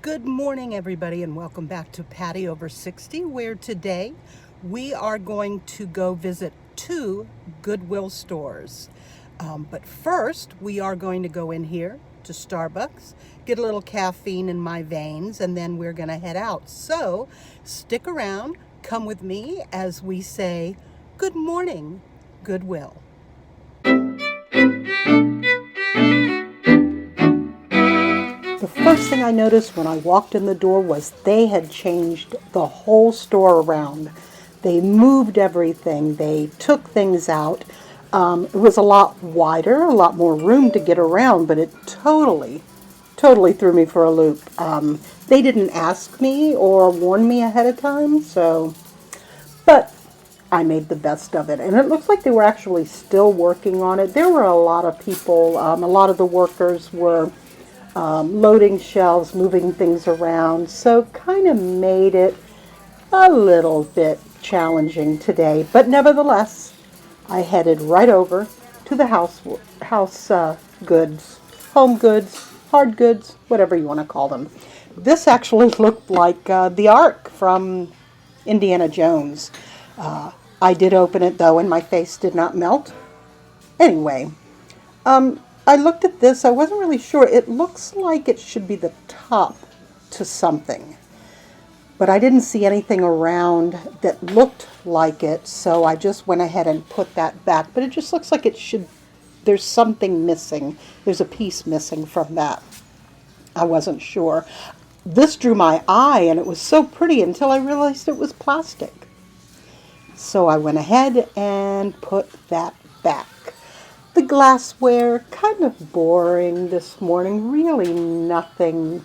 Good morning, everybody, and welcome back to Patty Over 60, where today we are going to go visit two Goodwill stores. But first, we are going to go in here to Starbucks, get a little caffeine in my veins, and then we're going to head out. So stick around, come with me as we say, Good morning, Goodwill. The first thing I noticed when I walked in the door was they had changed the whole store around. They moved everything. They took things out. It was a lot wider, a lot more room to get around, but it totally threw me for a loop. They didn't ask me or warn me ahead of time, but I made the best of it. And it looks like they were actually still working on it. There were a lot of people, a lot of the workers were loading shelves, moving things around, so kind of made it a little bit challenging today. But nevertheless, I headed right over to the house goods, home goods, hard goods, whatever you want to call them. This actually looked like the Ark from Indiana Jones. I did open it though, and my face did not melt. Anyway, I looked at this. I wasn't really sure. It looks like it should be the top to something, but I didn't see anything around that looked like it, so I just went ahead and put that back. But it just looks like it should, there's something missing. There's a piece missing from that. I wasn't sure. This drew my eye, and it was so pretty until I realized it was plastic. So I went ahead and put that back. The glassware, kind of boring this morning. Really nothing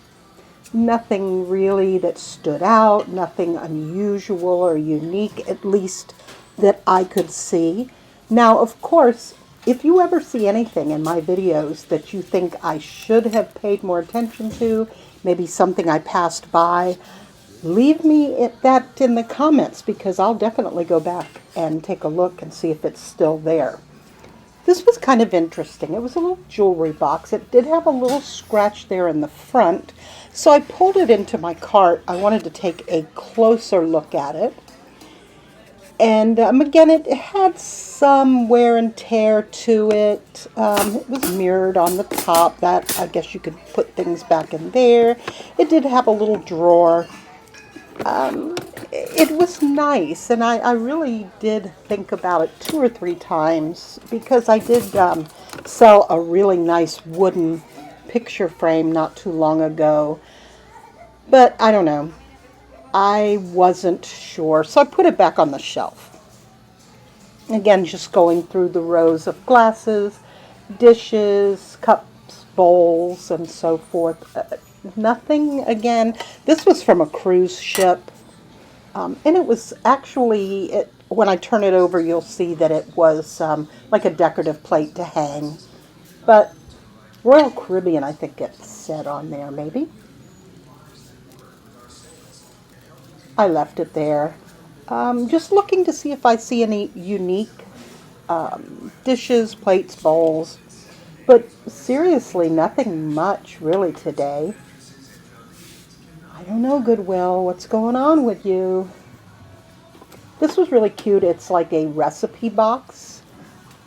really that stood out, nothing unusual or unique, at least that I could see. Now, of course, if you ever see anything in my videos that you think I should have paid more attention to, maybe something I passed by, leave me that in the comments, because I'll definitely go back and take a look and see if it's still there. This was kind of interesting. It was a little jewelry box. It did have a little scratch there in the front. So I pulled it into my cart. I wanted to take a closer look at it. And again, it had some wear and tear to it. It was mirrored on the top. That, I guess you could put things back in there. It did have a little drawer. It was nice, and I really did think about it 2 or 3 times, because I did sell a really nice wooden picture frame not too long ago, but I don't know. I wasn't sure, so I put it back on the shelf. Again, just going through the rows of glasses, dishes, cups, bowls, and so forth. Nothing, again, this was from a cruise ship, and it was actually, when I turn it over, you'll see that it was like a decorative plate to hang, but Royal Caribbean, I think it said on there, maybe. I left it there, just looking to see if I see any unique dishes, plates, bowls, but seriously, nothing much really today. I don't know, Goodwill, what's going on with you? This was really cute. It's like a recipe box.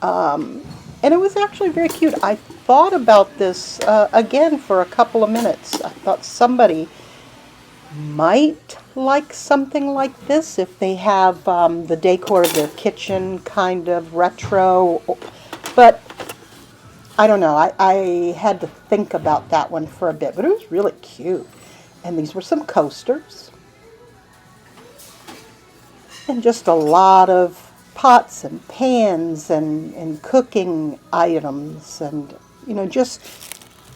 And it was actually very cute. I thought about this again for a couple of minutes. I thought somebody might like something like this if they have the decor of their kitchen kind of retro. But I don't know. I had to think about that one for a bit. But it was really cute. And these were some coasters. And just a lot of pots and pans and cooking items. And, just,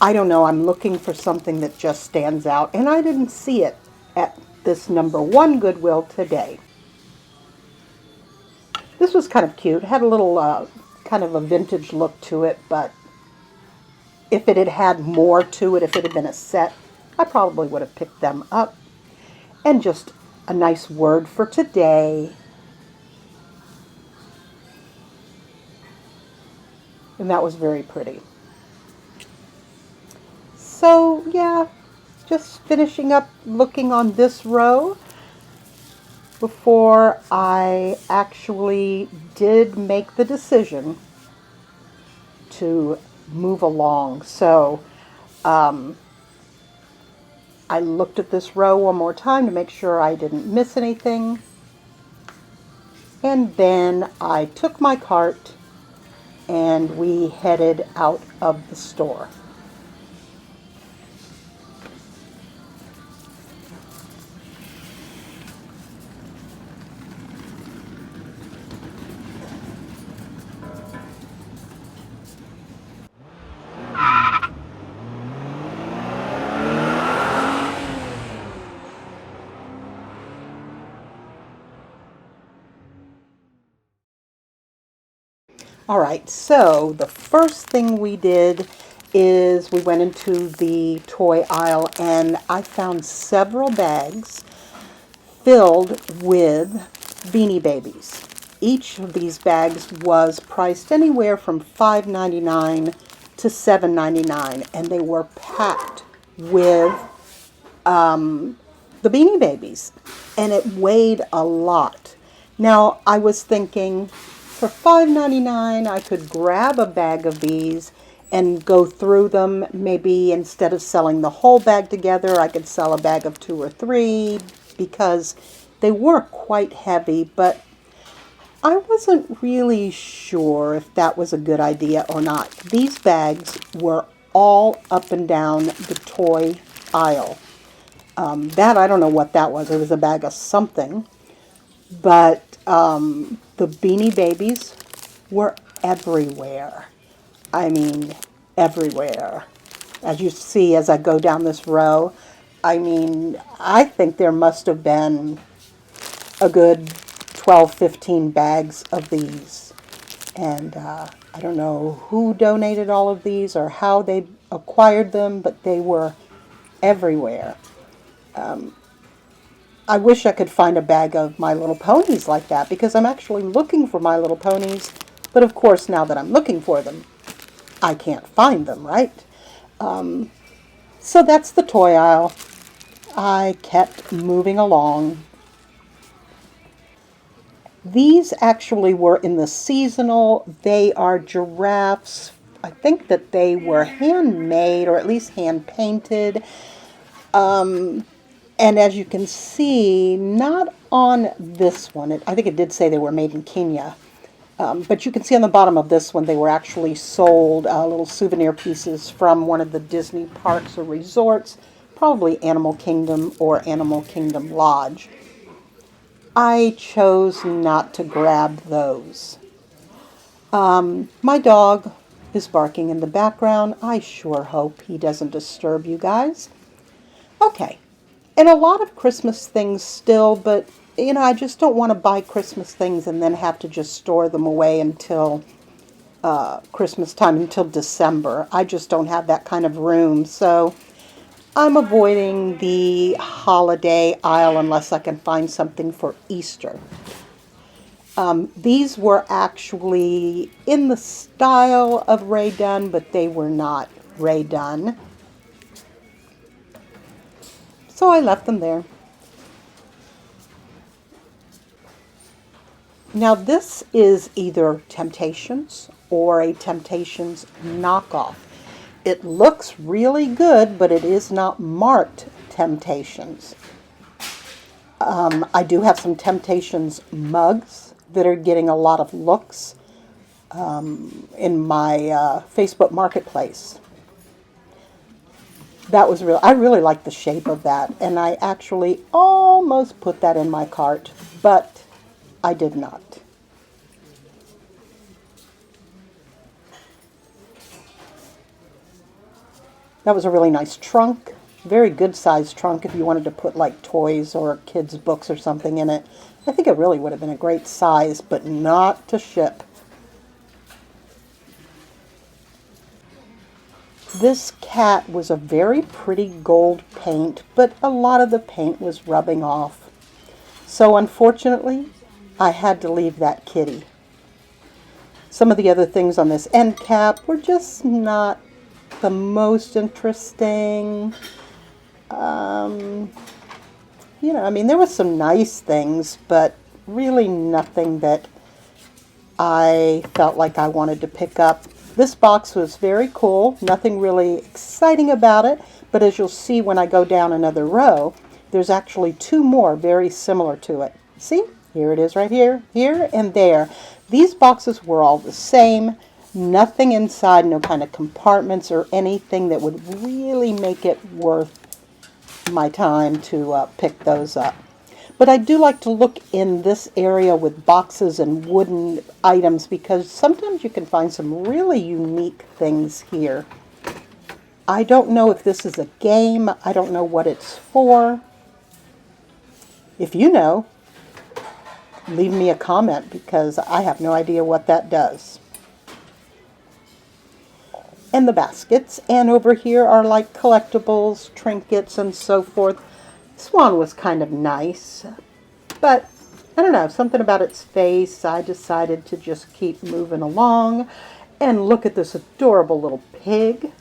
I don't know, I'm looking for something that just stands out. And I didn't see it at this number 1 Goodwill today. This was kind of cute. It had a little kind of a vintage look to it. But if it had had more to it, if it had been a set, I probably would have picked them up. And just a nice word for today. And that was very pretty. So, yeah, just finishing up looking on this row before I actually did make the decision to move along. So I looked at this row one more time to make sure I didn't miss anything. And then I took my cart and we headed out of the store. All right, so the first thing we did is we went into the toy aisle and I found several bags filled with Beanie Babies. Each of these bags was priced anywhere from $5.99 to $7.99, and they were packed with the Beanie Babies, and it weighed a lot. Now, I was thinking, for $5.99, I could grab a bag of these and go through them. Maybe instead of selling the whole bag together, I could sell a bag of 2 or 3 because they were quite heavy, but I wasn't really sure if that was a good idea or not. These bags were all up and down the toy aisle. That, I don't know what that was. It was a bag of something. But the Beanie Babies were everywhere. I mean, everywhere. As you see as I go down this row, I mean, I think there must have been a good 12, 15 bags of these. And I don't know who donated all of these or how they acquired them, but they were everywhere. I wish I could find a bag of My Little Ponies like that, because I'm actually looking for My Little Ponies. But of course, now that I'm looking for them, I can't find them, right? So that's the toy aisle. I kept moving along. These actually were in the seasonal. They are giraffes. I think that they were handmade or at least hand painted. And as you can see, not on this one. I think it did say they were made in Kenya. But you can see on the bottom of this one, they were actually sold little souvenir pieces from one of the Disney parks or resorts, probably Animal Kingdom or Animal Kingdom Lodge. I chose not to grab those. My dog is barking in the background. I sure hope he doesn't disturb you guys. Okay. And a lot of Christmas things still, but, I just don't want to buy Christmas things and then have to just store them away until Christmas time, until December. I just don't have that kind of room, so I'm avoiding the holiday aisle unless I can find something for Easter. These were actually in the style of Ray Dunn, but they were not Ray Dunn. So I left them there. Now this is either Temptations or a Temptations knockoff. It looks really good, but it is not marked Temptations. I do have some Temptations mugs that are getting a lot of looks in my Facebook Marketplace. That was I really like the shape of that, and I actually almost put that in my cart, but I did not. That was a really nice trunk, very good sized trunk if you wanted to put like toys or kids' books or something in it. I think it really would have been a great size, but not to ship. This cat was a very pretty gold paint, but a lot of the paint was rubbing off. So unfortunately, I had to leave that kitty. Some of the other things on this end cap were just not the most interesting. you know, I mean, there was some nice things, but really nothing that I felt like I wanted to pick up. This box was very cool, nothing really exciting about it, but as you'll see when I go down another row, there's actually two more very similar to it. See? Here it is right here, here, and there. These boxes were all the same, nothing inside, no kind of compartments or anything that would really make it worth my time to pick those up. But I do like to look in this area with boxes and wooden items because sometimes you can find some really unique things here. I don't know if this is a game. I don't know what it's for. If you know, leave me a comment because I have no idea what that does. And the baskets, and over here are like collectibles, trinkets, and so forth. This one was kind of nice, but I don't know, something about its face. I decided to just keep moving along. And look at this adorable little pig.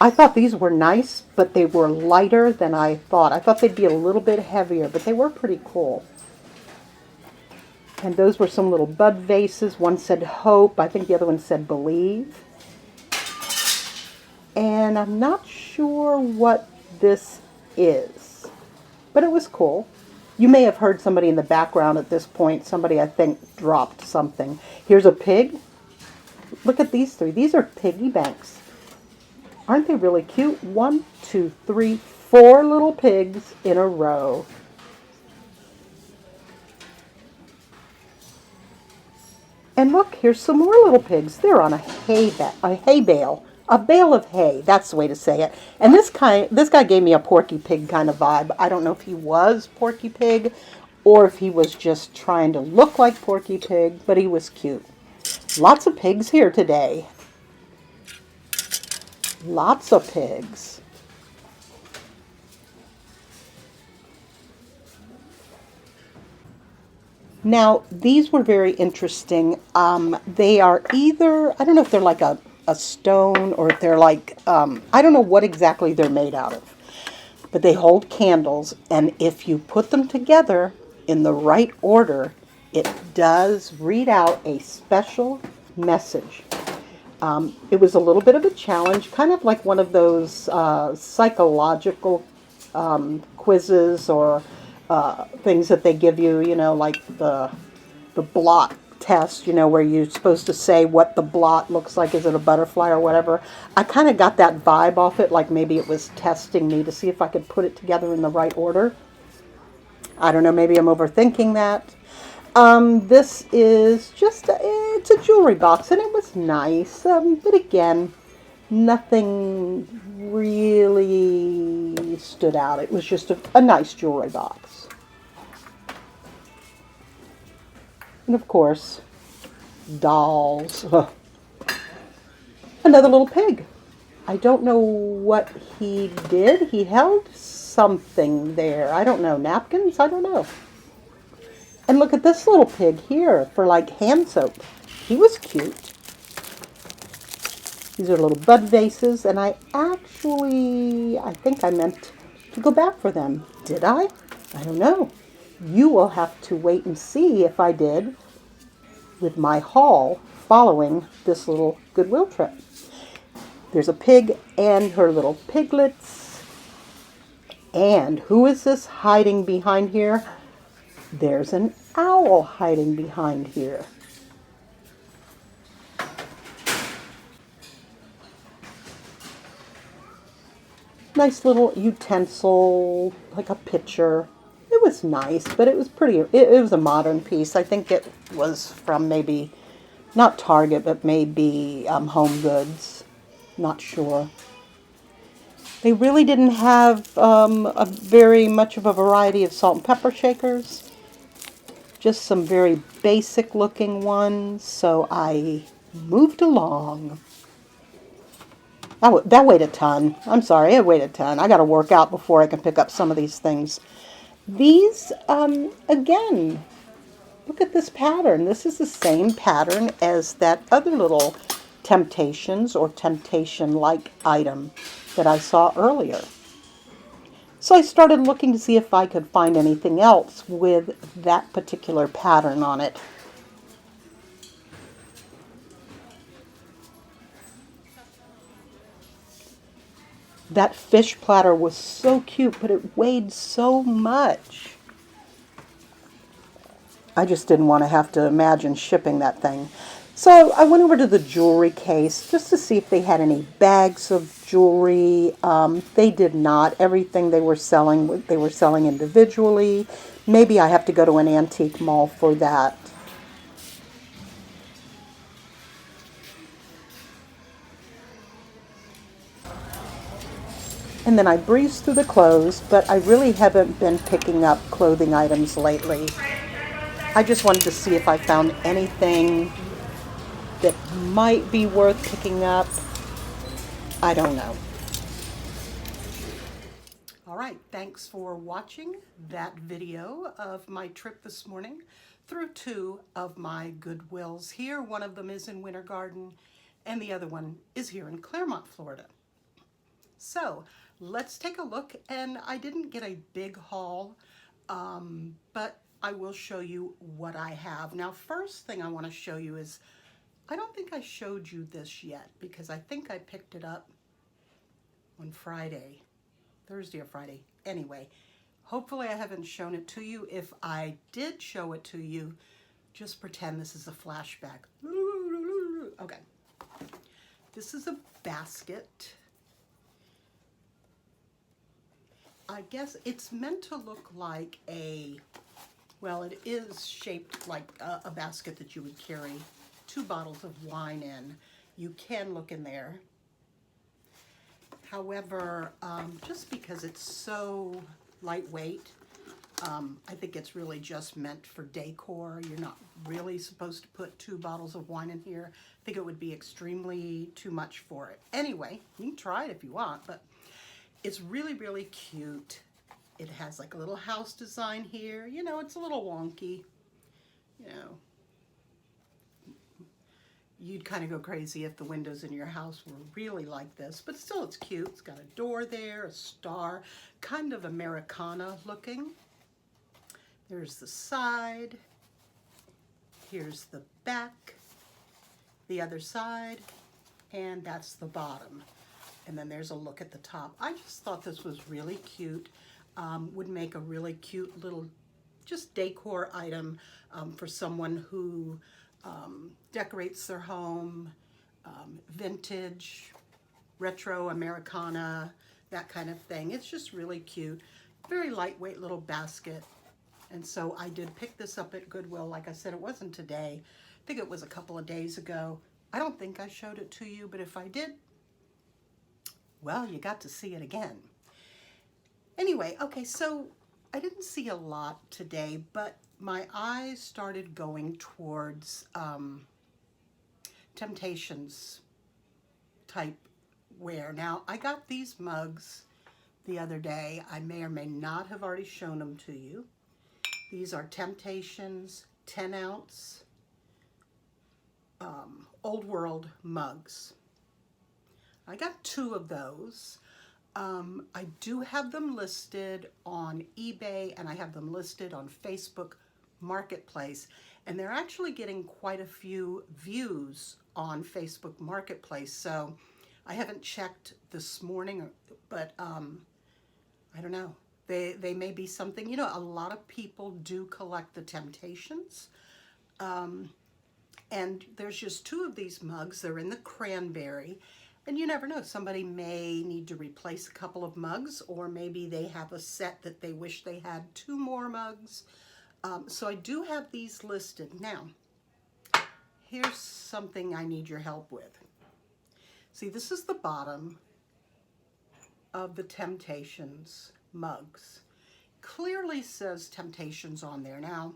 I thought these were nice, but they were lighter than I thought. I thought they'd be a little bit heavier, but they were pretty cool. And those were some little bud vases. One said hope. I think the other one said believe. And I'm not sure what this is, but it was cool. You may have heard somebody in the background at this point. Somebody, I think, dropped something. Here's a pig. Look at these three. These are Piggy Banks. Aren't they really cute? 1, 2, 3, 4 little pigs in a row. And look, here's some more little pigs. They're on a hay bale. A bale of hay, that's the way to say it. And this guy gave me a Porky Pig kind of vibe. I don't know if he was Porky Pig or if he was just trying to look like Porky Pig, but he was cute. Lots of pigs here today. Lots of pigs. Now, these were very interesting. They are either, I don't know if they're like a stone or if they're like, I don't know what exactly they're made out of. But they hold candles, and if you put them together in the right order, it does read out a special message. It was a little bit of a challenge, kind of like one of those psychological quizzes or things that they give you, you know, like the blot test, you know, where you're supposed to say what the blot looks like. Is it a butterfly or whatever? I kind of got that vibe off it, like maybe it was testing me to see if I could put it together in the right order. I don't know, maybe I'm overthinking that. This is just, it's a jewelry box, and it was nice, but again, nothing really stood out. It was just a nice jewelry box. And of course, dolls. Another little pig. I don't know what he did. He held something there. I don't know. Napkins? I don't know. And look at this little pig here for like hand soap. He was cute. These are little bud vases, and I think I meant to go back for them. Did I? I don't know. You will have to wait and see if I did with my haul following this little Goodwill trip. There's a pig and her little piglets. And who is this hiding behind here? There's an owl hiding behind here. Nice little utensil, like a pitcher. It was nice, but it was pretty, it was a modern piece. I think it was from maybe, not Target, but maybe Home Goods. Not sure. They really didn't have a very much of a variety of salt and pepper shakers. Just some very basic looking ones, so I moved along. That weighed a ton. I'm sorry, it weighed a ton. I got to work out before I can pick up some of these things. These, again, look at this pattern. This is the same pattern as that other little Temptations or Temptation-like item that I saw earlier. So I started looking to see if I could find anything else with that particular pattern on it. That fish platter was so cute, but it weighed so much. I just didn't want to have to imagine shipping that thing. So I went over to the jewelry case just to see if they had any bags of jewelry. They did not. Everything they were selling individually. Maybe I have to go to an antique mall for that. And then I breezed through the clothes, but I really haven't been picking up clothing items lately. I just wanted to see if I found anything that might be worth picking up. I don't know. All right, thanks for watching that video of my trip this morning through two of my Goodwills here. One of them is in Winter Garden and the other one is here in Claremont, Florida. So let's take a look, and I didn't get a big haul, but I will show you what I have. Now, first thing I want to show you is, I don't think I showed you this yet because I think I picked it up on Friday, Thursday or Friday. Anyway, hopefully I haven't shown it to you. If I did show it to you, just pretend this is a flashback. Okay. This is a basket. I guess it's meant to look like well, it is shaped like a basket that you would carry 2 bottles of wine in. You can look in there. However, just because it's so lightweight, I think it's really just meant for decor. You're not really supposed to put 2 bottles of wine in here. I think it would be extremely too much for it. Anyway, you can try it if you want, but it's really, really cute. It has like a little house design here. You know, it's a little wonky. You know, you'd kind of go crazy if the windows in your house were really like this, but still it's cute. It's got a door there, a star, kind of Americana looking. There's the side. Here's the back, the other side, and that's the bottom. And then there's a look at the top. I just thought this was really cute. Would make a really cute little just decor item for someone who decorates their home, vintage, retro, Americana, that kind of thing. It's just really cute. Very lightweight little basket. And so I did pick this up at Goodwill. Like I said, it wasn't today. I think it was a couple of days ago. I don't think I showed it to you, but if I did, well, you got to see it again. Anyway, okay, so I didn't see a lot today, but my eyes started going towards Temptations type wear. Now, I got these mugs the other day. I may or may not have already shown them to you. These are Temptations 10-ounce Old World mugs. I got 2 of those. I do have them listed on eBay, and I have them listed on Facebook Marketplace, and they're actually getting quite a few views on Facebook Marketplace. So I haven't checked this morning, but I don't know. They may be something, you know, a lot of people do collect the Temptations. And there's just 2 of these mugs. They're in the cranberry. And you never know, somebody may need to replace a couple of mugs, or maybe they have a set that they wish they had 2 more mugs. So I do have these listed. Now, here's something I need your help with. See, this is the bottom of the Temptations mugs. Clearly says Temptations on there. Now,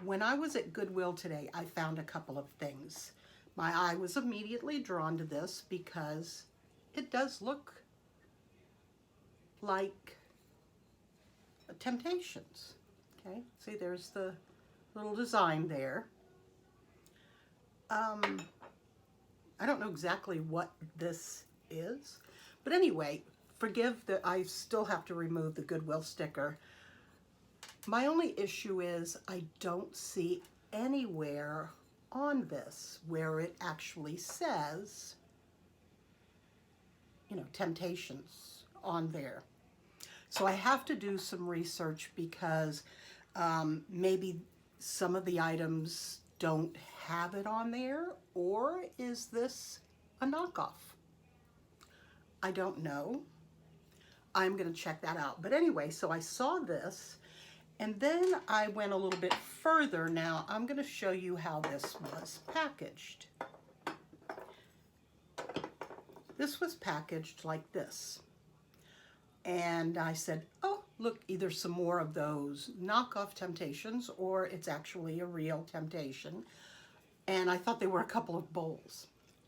when I was at Goodwill today, I found a couple of things. My eye was immediately drawn to this because it does look like Temptations. Okay, see, there's the little design there. I don't know exactly what this is, but anyway, forgive that I still have to remove the Goodwill sticker. My only issue is I don't see anywhere on this where it actually says, you know, Temptations on there. So I have to do some research because maybe some of the items don't have it on there, or is this a knockoff? I don't know. I'm going to check that out. But anyway, so I saw this, and then I went a little bit further. Now I'm going to show you how this was packaged. This was packaged like this. And I said, oh, look, either some more of those knockoff Temptations, or it's actually a real Temptation. And I thought they were a couple of bowls.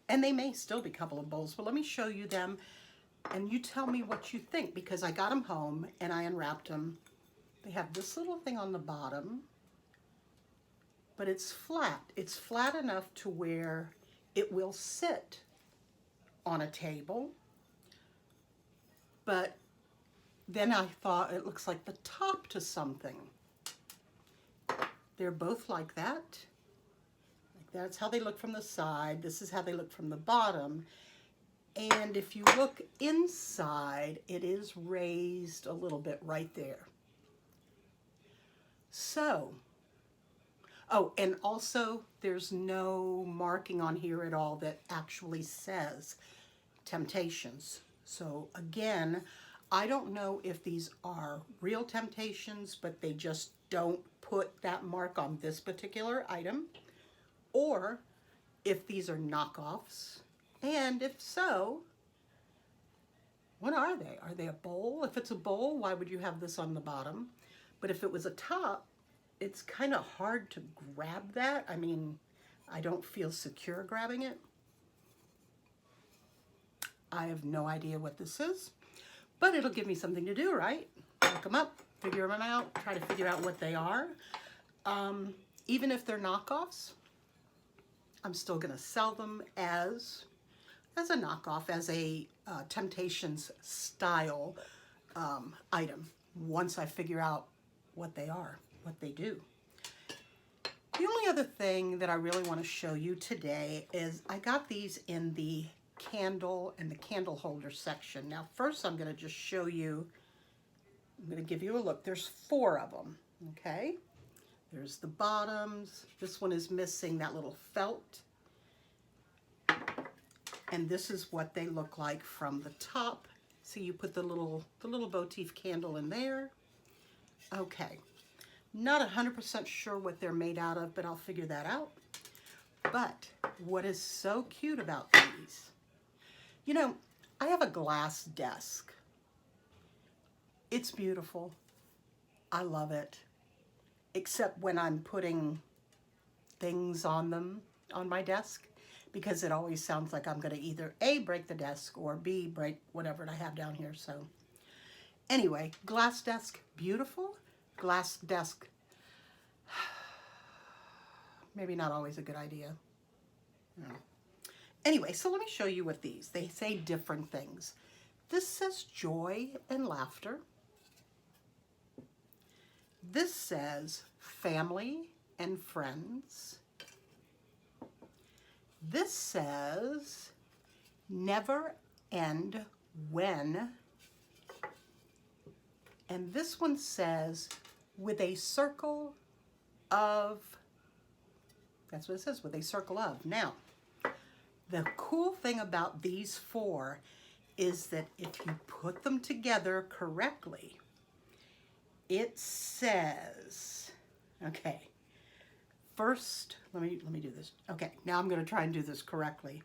And they may still be a couple of bowls, but let me show you them and you tell me what you think, because I got them home and I unwrapped them. They have this little thing on the bottom, but it's flat. It's flat enough to where it will sit on a table. But then I thought it looks like the top to something. They're both like that. That's how they look from the side. This is how they look from the bottom. And if you look inside, it is raised a little bit right there. So, oh, and also there's no marking on here at all that actually says Temptations. So again, I don't know if these are real Temptations, but they just don't put that mark on this particular item, or if these are knockoffs, and if so, what are they? Are they a bowl? If it's a bowl, why would you have this on the bottom? But if it was a top, it's kind of hard to grab that. I mean, I don't feel secure grabbing it. I have no idea what this is, but it'll give me something to do, right? Look them up, figure them out, try to figure out what they are. Even if they're knockoffs, I'm still gonna sell them as a knockoff, as a Temptations style item, once I figure out what they are, what they do. The only other thing that I really want to show you today is I got these in the candle and the candle holder section. Now first I'm going to just show you, I'm going to give you a look. There's 4 of them, okay? There's the bottoms. This one is missing that little felt. And this is what they look like from the top. So you put the little motif candle in there. Okay, not 100% sure what they're made out of, but I'll figure that out. But what is so cute about these, you know, I have a glass desk. It's beautiful. I love it. Except when I'm putting things on them on my desk, because it always sounds like I'm going to either A, break the desk, or B, break whatever I have down here. So anyway, glass desk, beautiful. Glass desk, maybe not always a good idea. No. Anyway, so let me show you what these, they say different things. This says joy and laughter. This says family and friends. This says never end when. And this one says with a circle of, that's what it says, with a circle of. Now, the cool thing about these 4 is that if you put them together correctly, it says, okay, first, let me do this. Okay, now I'm going to try and do this correctly.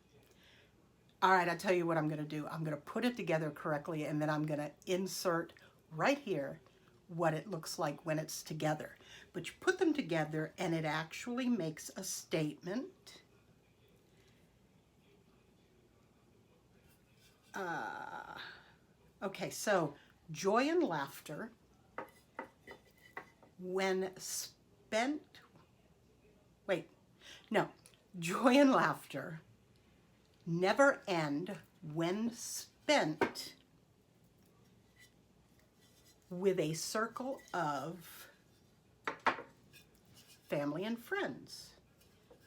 All right, I'll tell you what I'm going to do. I'm going to put it together correctly, and then I'm going to insert right here what it looks like when it's together. But you put them together and it actually makes a statement. Okay, so joy and laughter when spent, wait, no, joy and laughter never end when spent with a circle of family and friends.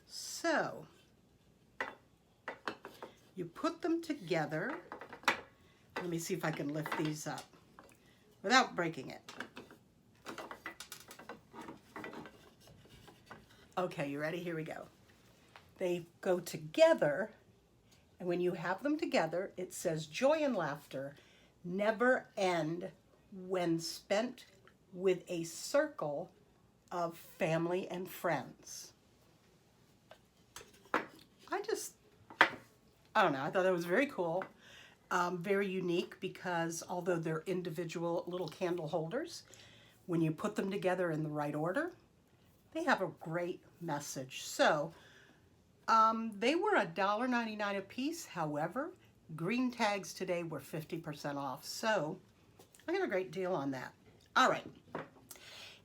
So you put them together. Let me see if I can lift these up without breaking it. Okay, you ready? Here we go. They go together, and when you have them together, it says joy and laughter never end when spent with a circle of family and friends. I don't know, I thought that was very cool, very unique, because although they're individual little candle holders, when you put them together in the right order, they have a great message. So they were $1.99 a piece. However, green tags today were 50% off. So I got a great deal on that. All right.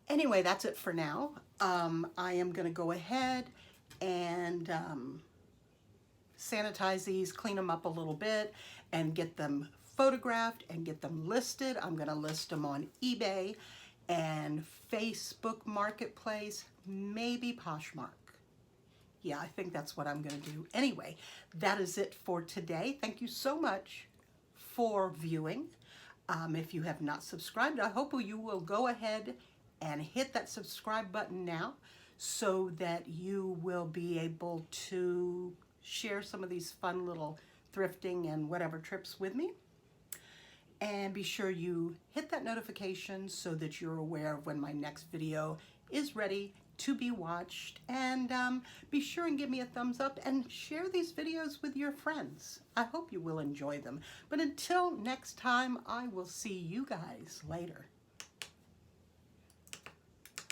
Anyway, that's it for now. I am going to go ahead and sanitize these, clean them up a little bit, and get them photographed and get them listed. I'm going to list them on eBay and Facebook Marketplace, maybe Poshmark. Yeah, I think that's what I'm going to do. Anyway, that is it for today. Thank you so much for viewing. If you have not subscribed, I hope you will go ahead and hit that subscribe button now so that you will be able to share some of these fun little thrifting and whatever trips with me. And be sure you hit that notification so that you're aware of when my next video is ready to be watched. And be sure and give me a thumbs up and share these videos with your friends. I hope you will enjoy them. But until next time, I will see you guys later.